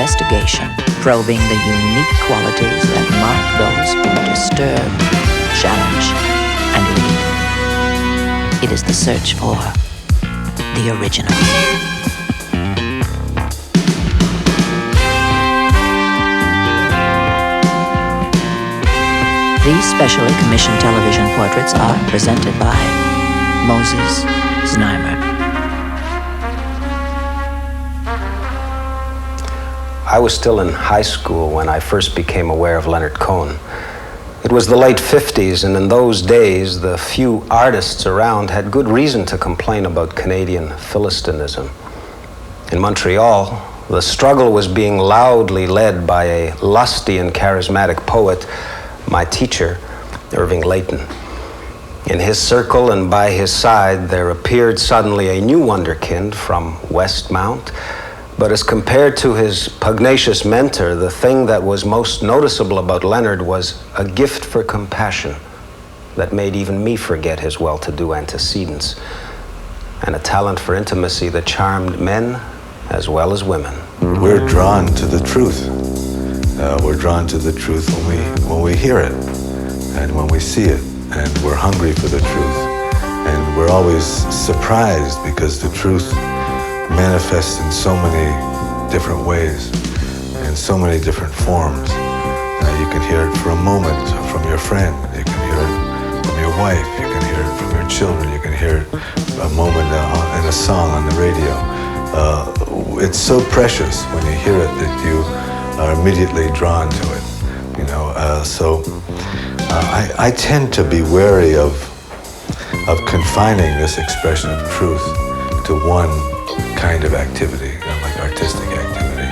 investigation, probing the unique qualities that mark those who disturb, challenge, and lead. It is the search for the original. These specially commissioned television portraits are presented by Moses Znaimer. I was still in high school when I first became aware of Leonard Cohen. It was the late 50s, and in those days, the few artists around had good reason to complain about Canadian Philistinism. In Montreal, the struggle was being loudly led by a lusty and charismatic poet, my teacher, Irving Layton. In his circle and by his side, there appeared suddenly a new wonderkind from Westmount. But as compared to his pugnacious mentor, the thing that was most noticeable about Leonard was a gift for compassion that made even me forget his well-to-do antecedents, and a talent for intimacy that charmed men as well as women. We're drawn to the truth. We're drawn to the truth when we hear it and when we see it, and we're hungry for the truth. And we're always surprised because the truth manifests in so many different ways, in so many different forms. You can hear it for a moment from your friend, you can hear it from your wife, you can hear it from your children, you can hear it a moment in a song on the radio. It's so precious when you hear it that you are immediately drawn to it. I tend to be wary of confining this expression of truth to one kind of activity, like artistic activity.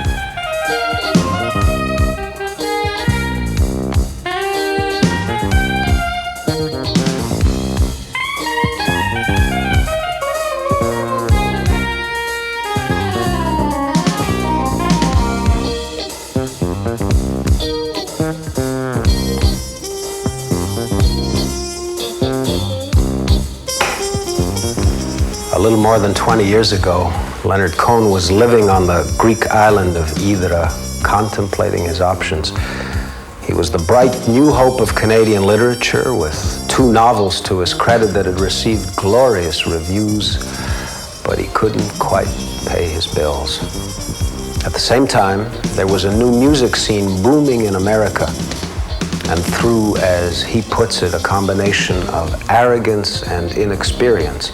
A little more than 20 years ago, Leonard Cohen was living on the Greek island of Hydra, contemplating his options. He was the bright new hope of Canadian literature, with 2 novels to his credit that had received glorious reviews, but he couldn't quite pay his bills. At the same time, there was a new music scene booming in America, and through, as he puts it, a combination of arrogance and inexperience,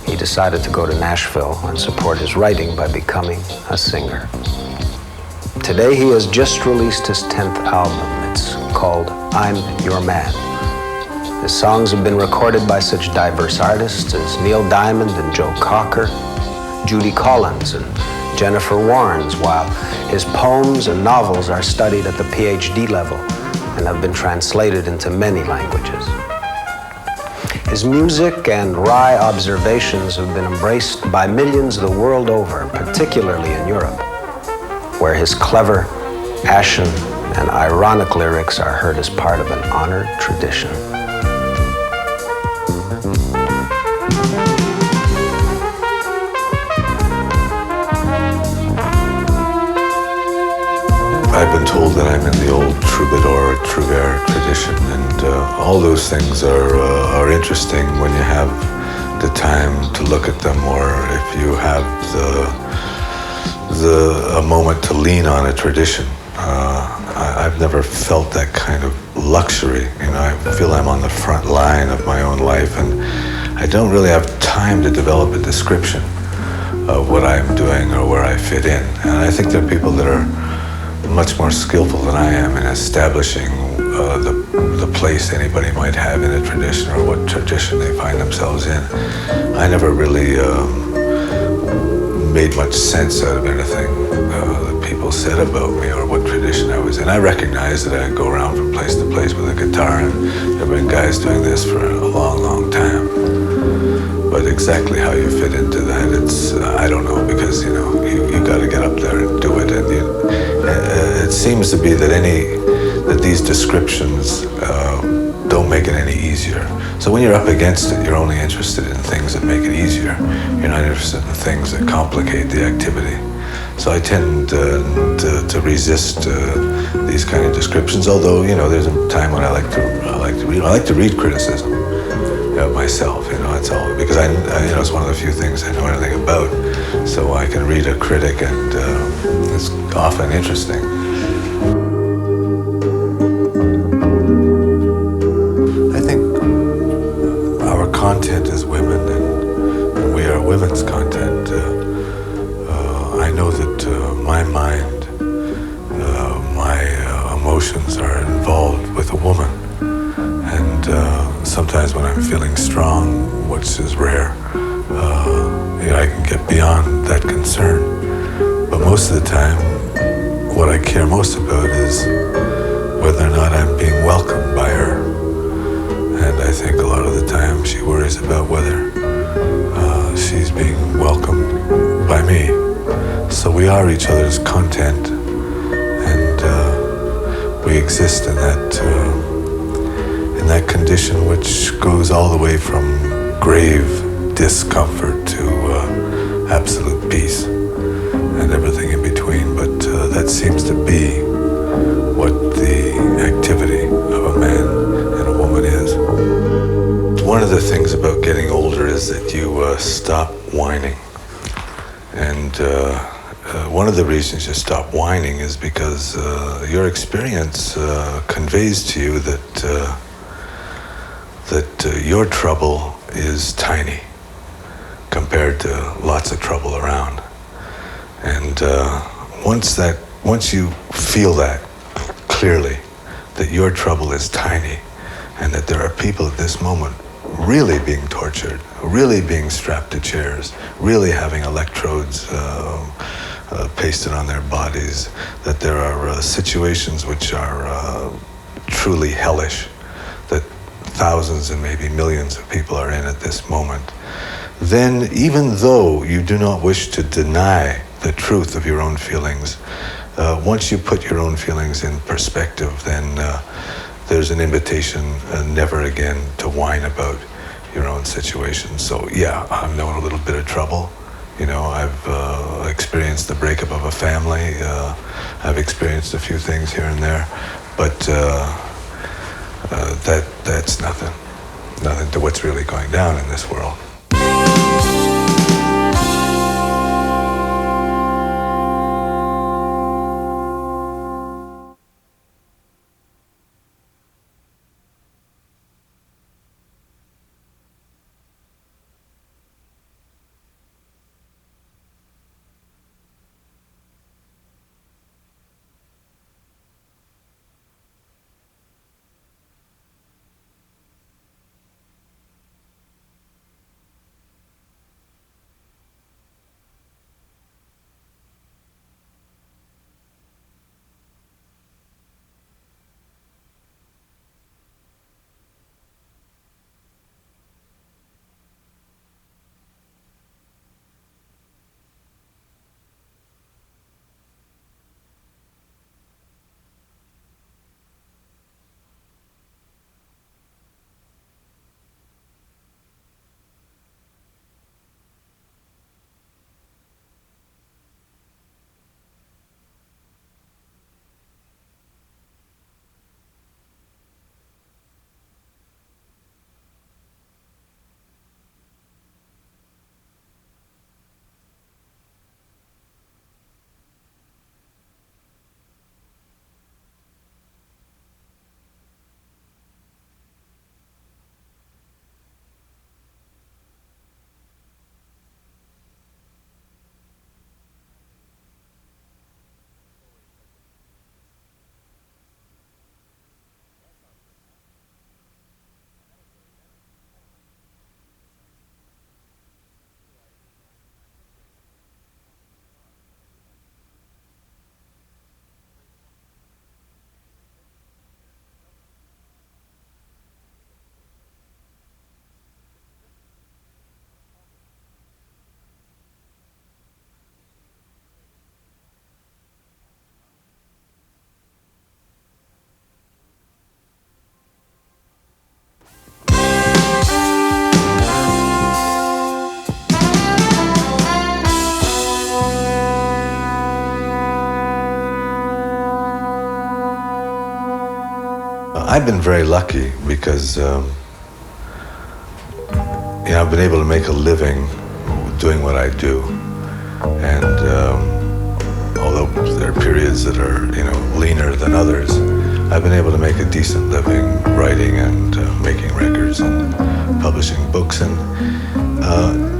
he decided to go to Nashville and support his writing by becoming a singer. Today he has just released his 10th album. It's called I'm Your Man. His songs have been recorded by such diverse artists as Neil Diamond and Joe Cocker, Judy Collins and Jennifer Warnes, while his poems and novels are studied at the PhD level and have been translated into many languages. His music and wry observations have been embraced by millions the world over, particularly in Europe, where his clever, ashen, and ironic lyrics are heard as part of an honored tradition. I've been told that I'm in the old troubadour, trouvère tradition, and all those things are interesting when you have the time to look at them, or if you have a moment to lean on a tradition. I've never felt that kind of luxury. I feel I'm on the front line of my own life, and I don't really have time to develop a description of what I'm doing or where I fit in. And I think there are people that are much more skillful than I am in establishing the place anybody might have in a tradition or what tradition they find themselves in. I never really made much sense out of anything that people said about me or what tradition I was in. I recognize that I go around from place to place with a guitar, and there have been guys doing this for a long, long time. But exactly how you fit into that, I don't know, because you got to get up there and do it, and it seems to be that these descriptions don't make it any easier. So when you're up against it, you're only interested in things that make it easier. You're not interested in things that complicate the activity. So I tend to resist these kind of descriptions. Although there's a time when I like to read. I like to read criticism of myself. It's all because I it's one of the few things I know anything about. So I can read a critic, and it's often interesting. I think our content is women, and we are women's content. I know that my mind, my emotions are involved with a woman, and sometimes when I'm feeling strong, which is rare, I can get beyond that concern. But most of the time, what I care most about is whether or not I'm being welcomed by her. And I think a lot of the time she worries about whether she's being welcomed by me. So we are each other's content, and we exist in that condition which goes all the way from grave discomfort to absolute peace and everything in between. But that seems to be what the activity of a man and a woman is. One of the things about getting older is that you stop whining. And one of the reasons you stop whining is because your experience conveys to you that your trouble is tiny compared to lots of trouble around. And once you feel that clearly, that your trouble is tiny, and that there are people at this moment really being tortured, really being strapped to chairs, really having electrodes pasted on their bodies, that there are situations which are truly hellish, that thousands and maybe millions of people are in at this moment, then even though you do not wish to deny the truth of your own feelings, once you put your own feelings in perspective, then there's an invitation never again to whine about your own situation. So yeah, I've known a little bit of trouble. I've experienced the breakup of a family. I've experienced a few things here and there, but that's nothing to what's really going down in this world. I've been very lucky because I've been able to make a living doing what I do, and although there are periods that are leaner than others, I've been able to make a decent living writing and making records and publishing books, and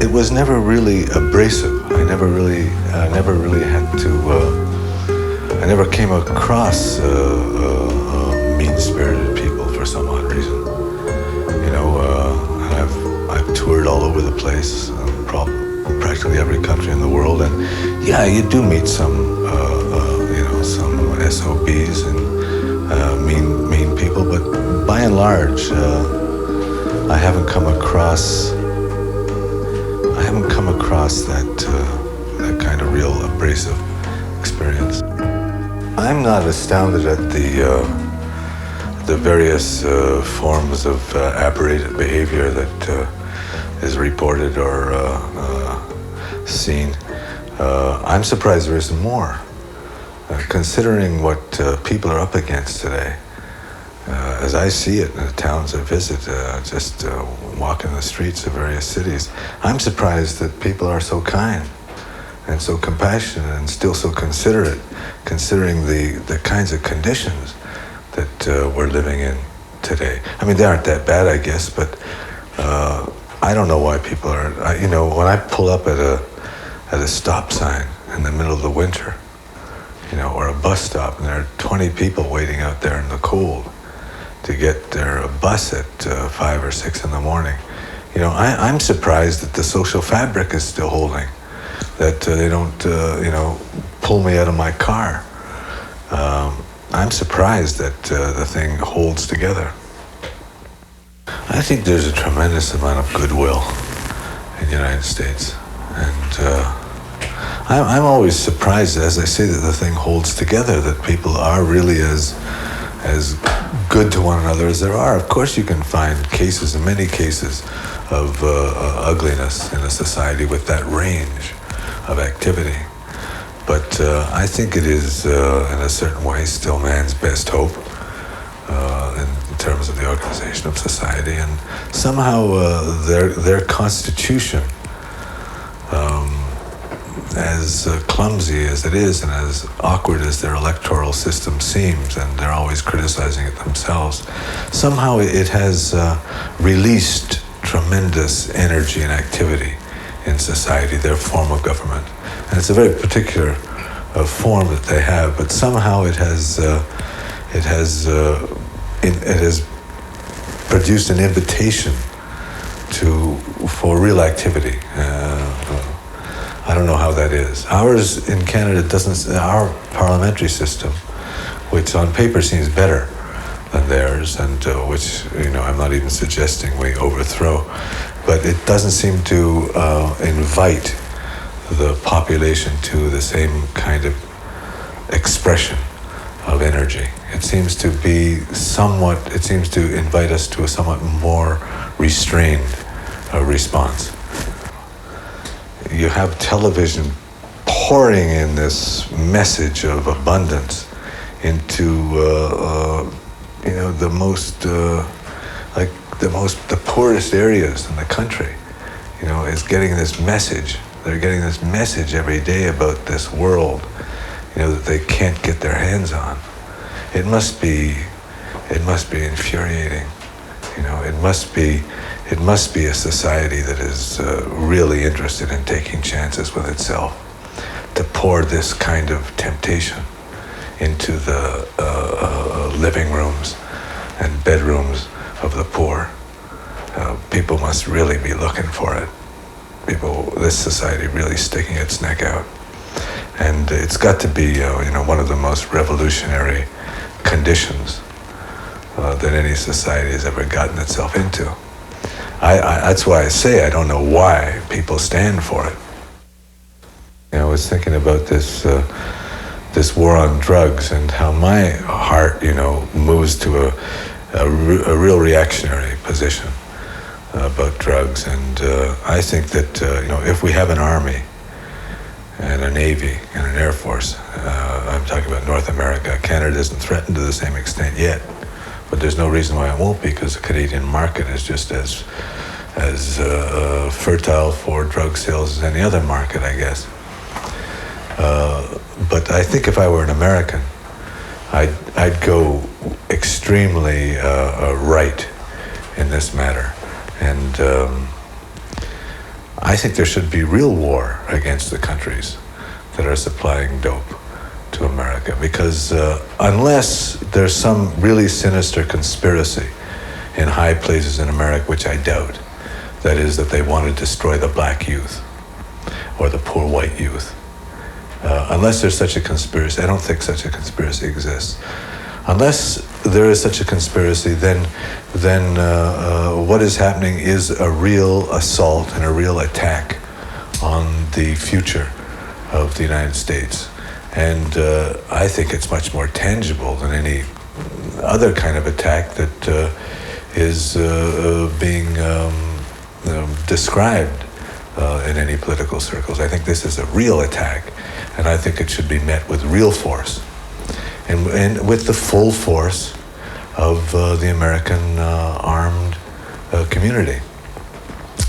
it was never really abrasive. I never really had to. I never came across mean-spirited people for some odd reason. And I've toured all over the place, practically every country in the world, and yeah, you do meet some some SOBs and mean people, but by and large, I haven't come across that kind of real abrasive experience. I'm not astounded at the various forms of aberrated behavior that is reported or seen. I'm surprised there isn't more. Considering what people are up against today, as I see it in the towns I visit, just walking the streets of various cities, I'm surprised that people are so kind and so compassionate and still so considerate, considering the kinds of conditions that we're living in today. I mean, they aren't that bad, I guess, but I don't know why people are. When I pull up at a stop sign in the middle of the winter, or a bus stop, and there are 20 people waiting out there in the cold to get their bus at 5 or 6 in the morning. I'm surprised that the social fabric is still holding, that they don't, pull me out of my car. I'm surprised that the thing holds together. I think there's a tremendous amount of goodwill in the United States, and I'm always surprised, as I say, that the thing holds together, that people are really as good to one another as there are. Of course, you can find cases, in many cases, of ugliness in a society with that range of activity. But I think it is, in a certain way, still man's best hope in terms of the organization of society. And somehow their constitution, as clumsy as it is and as awkward as their electoral system seems, and they're always criticizing it themselves, somehow it has released tremendous energy and activity in society, their form of government. And it's a very particular form that they have, but somehow it has produced an invitation for real activity. I don't know how that is. Ours in Canada our parliamentary system, which on paper seems better than theirs, and which, I'm not even suggesting we overthrow, but it doesn't seem to invite the population to the same kind of expression of energy. It seems to invite us to a somewhat more restrained response. You have television pouring in this message of abundance into the poorest areas in the country. Is getting this message. They're getting this message every day about this world, that they can't get their hands on. It must be infuriating. It must be a society that is really interested in taking chances with itself, to pour this kind of temptation into the living rooms and bedrooms of the poor. People must really be looking for it. This society really sticking its neck out. And it's got to be, one of the most revolutionary conditions that any society has ever gotten itself into. That's why I say I don't know why people stand for it. I was thinking about this war on drugs and how my heart, moves to a real reactionary position about drugs. And I think that, if we have an army and a navy and an air force, I'm talking about North America. Canada isn't threatened to the same extent yet, But there's no reason why it won't be, because the Canadian market is just as fertile for drug sales as any other market, I guess. But I think if I were an American, I'd go extremely right in this matter. And I think there should be real war against the countries that are supplying dope to America, because unless there's some really sinister conspiracy in high places in America, which I doubt, that is, that they want to destroy the black youth or the poor white youth. Unless there's such a conspiracy, I don't think such a conspiracy exists. Unless there is such a conspiracy, then what is happening is a real assault and a real attack on the future of the United States. And I think it's much more tangible than any other kind of attack that is being described in any political circles. I think this is a real attack, and I think it should be met with real force, and with the full force of the American armed community.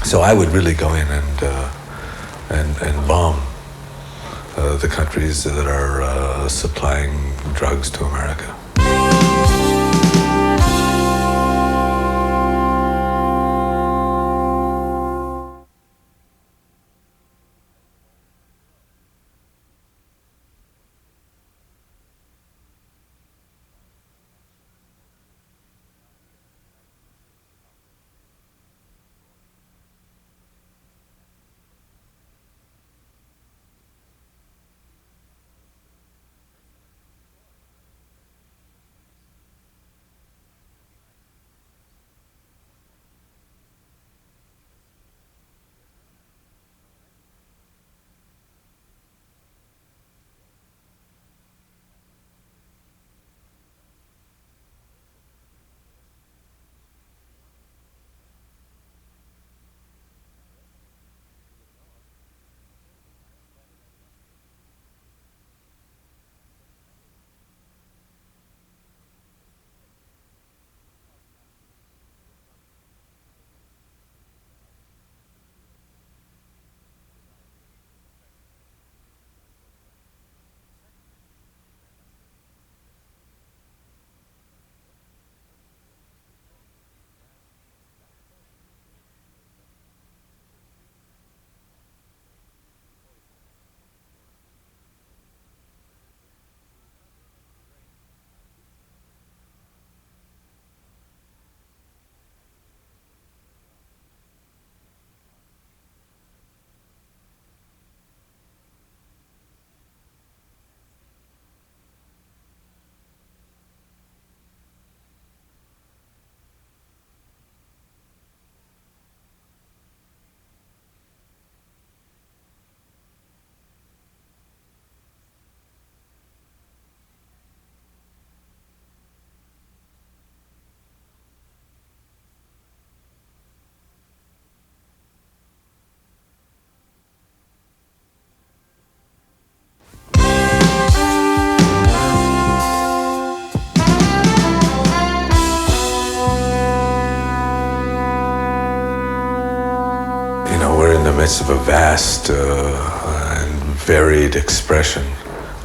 So I would really go in and bomb the countries that are supplying drugs to America. Midst of a vast and varied expression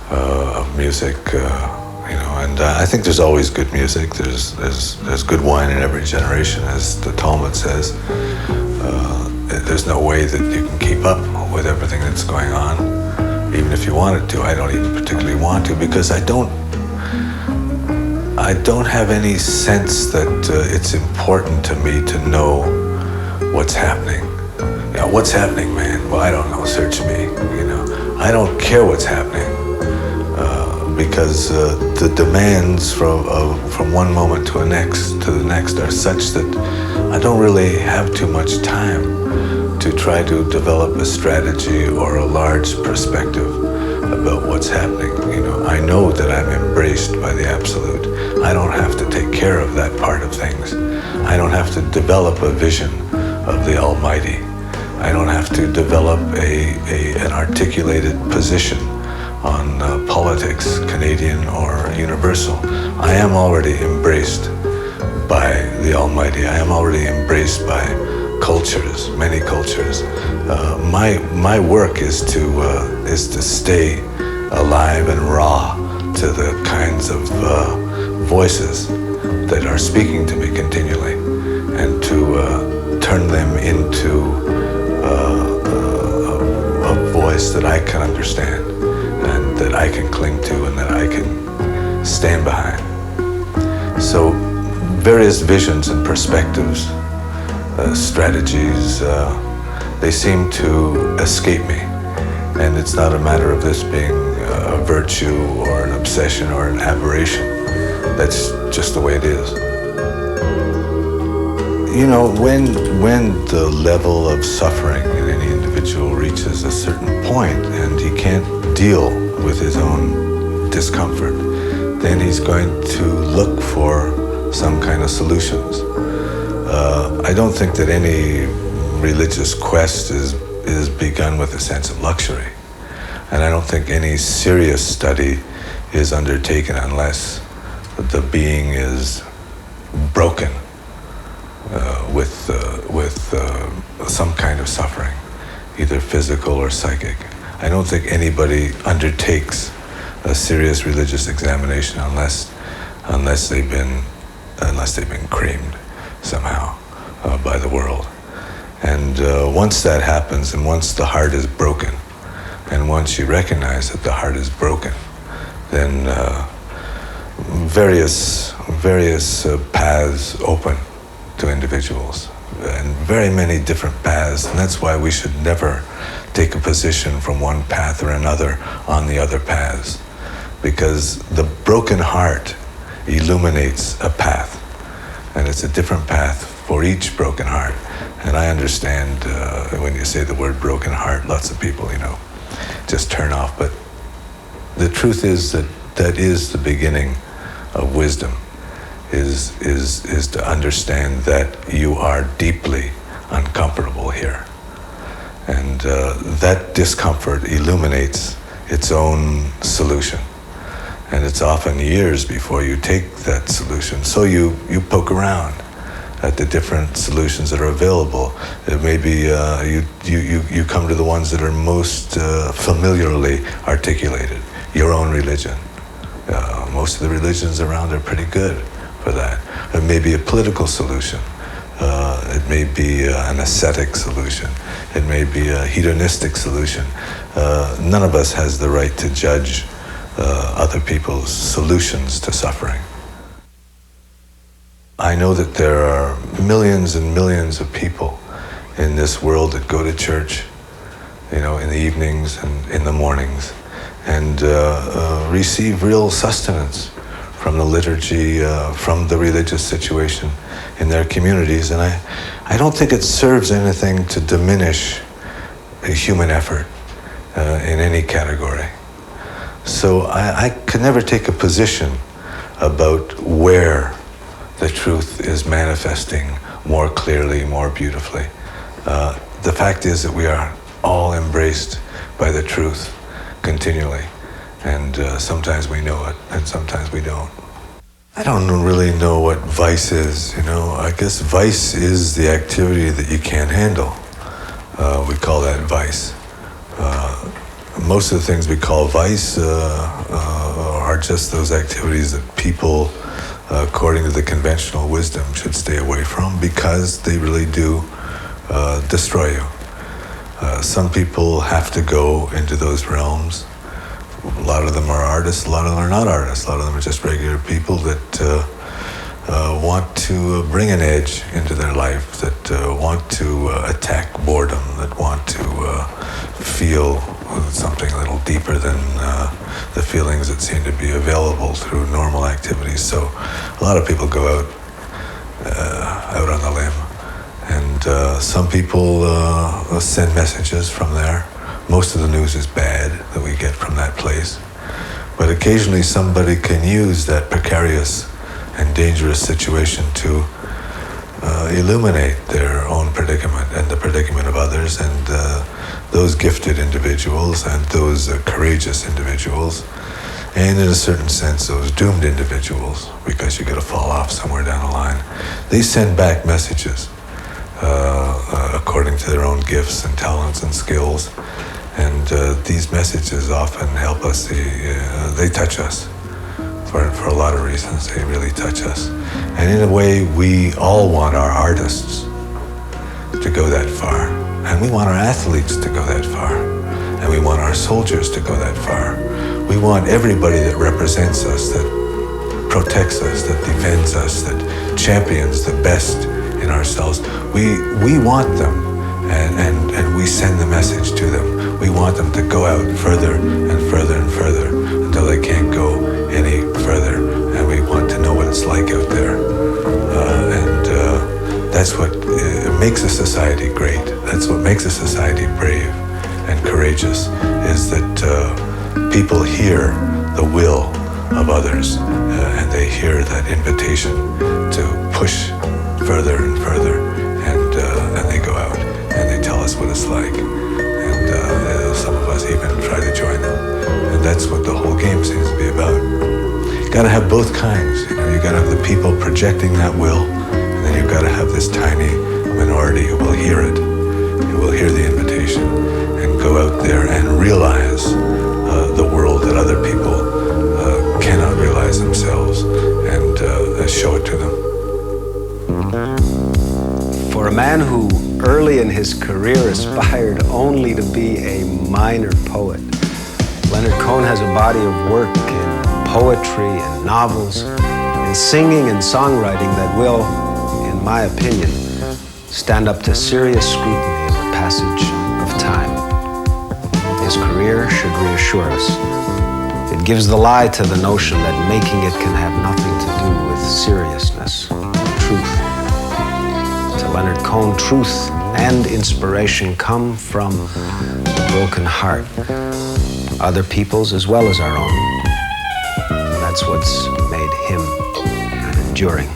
of music, and I think there's always good music. There's good wine in every generation, as the Talmud says. There's no way that you can keep up with everything that's going on, even if you wanted to. I don't even particularly want to, because I don't have any sense that it's important to me to know what's happening. What's happening, man? Well, I don't know. Search me. I don't care what's happening because the demands from one moment to the next are such that I don't really have too much time to try to develop a strategy or a large perspective about what's happening. I know that I'm embraced by the Absolute. I don't have to take care of that part of things. I don't have to develop a vision of the Almighty. I don't have to develop an articulated position on politics, Canadian or universal. I am already embraced by the Almighty. I am already embraced by cultures, many cultures. My work is to stay alive and raw to the kinds of voices that are speaking to me continually, and to turn them into a voice that I can understand and that I can cling to and that I can stand behind. So various visions and perspectives, strategies, they seem to escape me. And it's not a matter of this being a virtue or an obsession or an aberration. That's just the way it is. You know, when the level of suffering in any individual reaches a certain point and he can't deal with his own discomfort, then he's going to look for some kind of solutions. I don't think that any religious quest is begun with a sense of luxury. And I don't think any serious study is undertaken unless the being is broken with some kind of suffering, either physical or psychic. I don't think anybody undertakes a serious religious examination unless they've been creamed somehow by the world. And once that happens, and once the heart is broken, and once you recognize that the heart is broken, then various paths open to individuals, and very many different paths. And that's why we should never take a position from one path or another on the other paths, because the broken heart illuminates a path, and it's a different path for each broken heart. And I understand when you say the word broken heart, lots of people, just turn off. But the truth is that is the beginning of wisdom, is to understand that you are deeply uncomfortable here. And that discomfort illuminates its own solution. And it's often years before you take that solution. So you poke around at the different solutions that are available. It may be you come to the ones that are most familiarly articulated. Your own religion. Most of the religions around are pretty good for that. It may be a political solution. It may be an ascetic solution. It may be a hedonistic solution. None of us has the right to judge other people's solutions to suffering. I know that there are millions and millions of people in this world that go to church, in the evenings and in the mornings, and receive real sustenance from the liturgy, from the religious situation in their communities. And I don't think it serves anything to diminish a human effort in any category. So I could never take a position about where the truth is manifesting more clearly, more beautifully. The fact is that we are all embraced by the truth continually. And sometimes we know it, and sometimes we don't. I don't really know what vice is, I guess vice is the activity that you can't handle. We call that vice. Most of the things we call vice are just those activities that people, according to the conventional wisdom, should stay away from, because they really do destroy you. Some people have to go into those realms. A lot of them are artists, a lot of them are not artists. A lot of them are just regular people that want to bring an edge into their life, that want to attack boredom, that want to feel something a little deeper than the feelings that seem to be available through normal activities. So a lot of people go out on the limb. And some people send messages from there. Most of the news is bad that we get from that place. But occasionally somebody can use that precarious and dangerous situation to illuminate their own predicament and the predicament of others. And those gifted individuals and those courageous individuals And in a certain sense, those doomed individuals, because you're going to fall off somewhere down the line, they send back messages according to their own gifts and talents and skills. And these messages often help us. They touch us for a lot of reasons. They really touch us. And in a way, we all want our artists to go that far. And we want our athletes to go that far. And we want our soldiers to go that far. We want everybody that represents us, that protects us, that defends us, that champions the best in ourselves. We want them, and we send the message to them. We want them to go out further and further and further until they can't go any further. And we want to know what it's like out there. That's what makes a society great. That's what makes a society brave and courageous, is that people hear the will of others, and they hear that invitation to push further and further, and they go out and they tell us what it's like, and some of us even try to join them, and that's what the whole game seems to be about. You got to have both kinds. You got to have the people projecting that will, and then you've got to have this tiny minority who will hear it, who will hear the invitation, and go out there and realize the world that other people cannot realize themselves, and show it to them. For a man who early in his career aspired only to be a minor poet, Leonard Cohen has a body of work in poetry and novels, in singing and songwriting that will, in my opinion, stand up to serious scrutiny in the passage of time. His career should reassure us. It gives the lie to the notion that making it can have nothing to do with seriousness, truth. To Leonard Cohen, truth and inspiration come from the broken heart, other people's as well as our own. And that's what's made him an enduring